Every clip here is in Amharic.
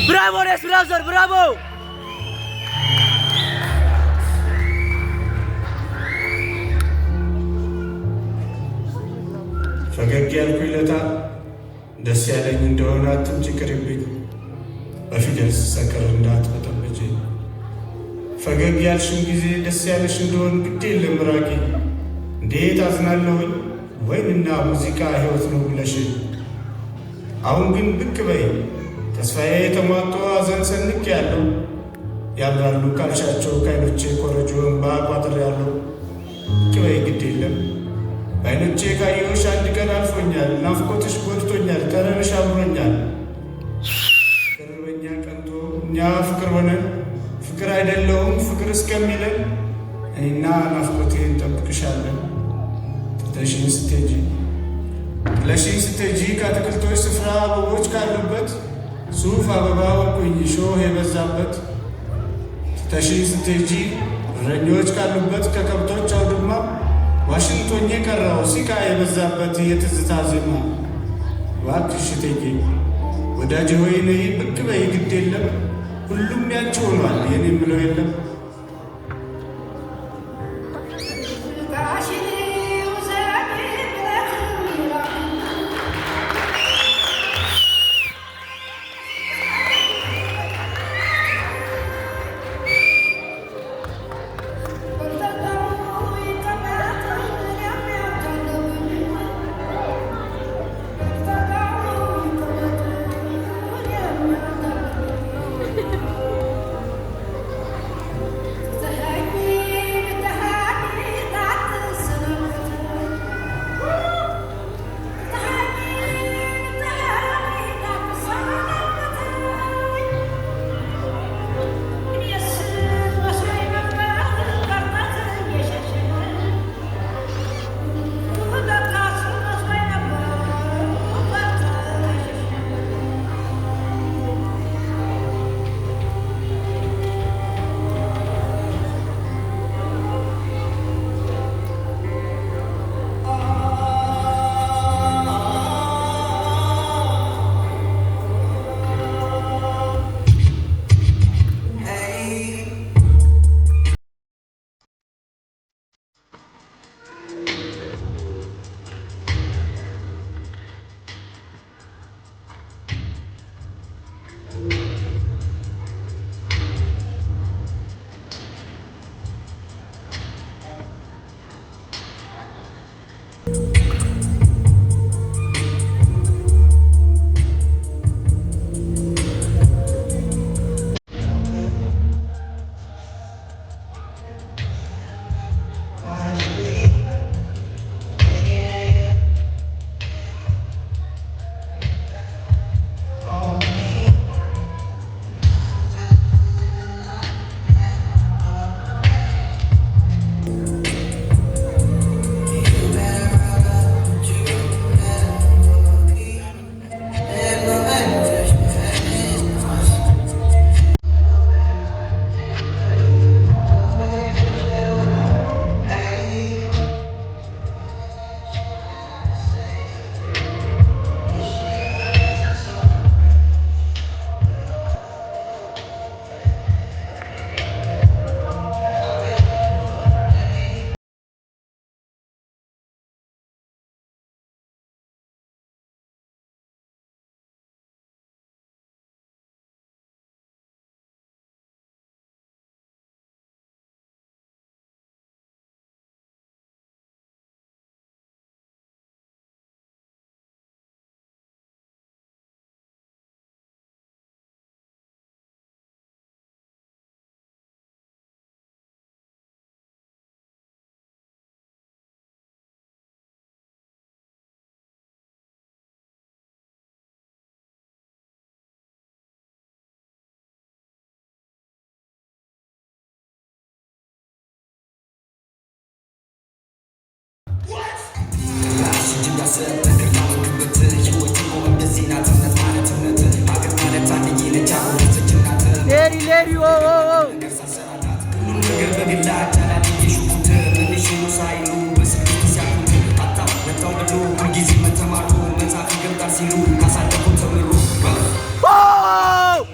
Bravo, Res Browser, bravo! ፈገግ ያልኩኝ ለታ ደስ ያለኝ እንደሆነ አትምጪ ቅሪብኝ በፊደል ስሰክር እንዳትበጠብጪ ፈገግ ያልሽን ጊዜ ደስ ያለሽ እንደሆን ግድ የለም ራቂ እንዴት አዝናለሁኝ ወይንና ሙዚቃ ሕይወት ነው ብለሽ አሁን ግን ብቅ በይ ተስፋዬ ተሟጦ አዘን ሰንቅ ያለው ያምራሉ ካልሻቸው ከዓይኖቼ ኮረጆ እንባ ቋጥሬያለሁ ብቅ በይ ግድ የለም በዓይኖቼ ካየሁሽ አንድ ቀን አልፎኛል ናፍቆትሽ ጎድቶኛል ጠረንሽ አምሮኛል ፍቅር በእኛ ቀንቶ እኛ ፍቅር ሆነን ፍቅር አይደለውም ፍቅር እስከሚለን እኔና ናፍቆቴ እንጠብቅሻለን ትተሽኝ ስትሄጂ ከአትክልቶች ስፍራ አበቦች ካሉበት ሱፍ አበባ ወርቁኝ ሾህ የበዛበት ትተሽኝ ስትሄጂ እረኞች ካሉበት ከከብቶች አውድማ ዋሽንቶኜ ቀረው ሲቃ የበዛበት የትዝታ ዜማ እባክሽ እቴጌ ወዳጄ ሆይ ነይ ብቅ በይ ግድ የለም ሁሉም ያንቺ ሆኗል የኔ የምለው የለም Larry, oh. Oh!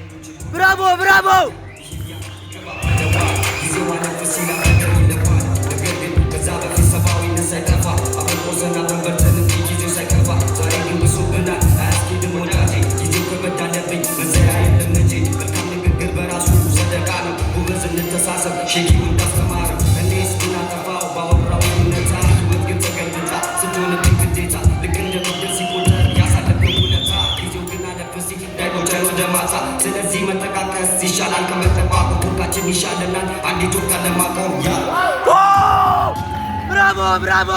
እንዳይቆጨን ወደ ማታ። ስለዚህ መጠቃቀስ ይሻላል ከመጠቋቁ። ቱርካችን ይሻለናል አንድ ኢትዮጵያ ለማቆም። ብራቮ ብራቮ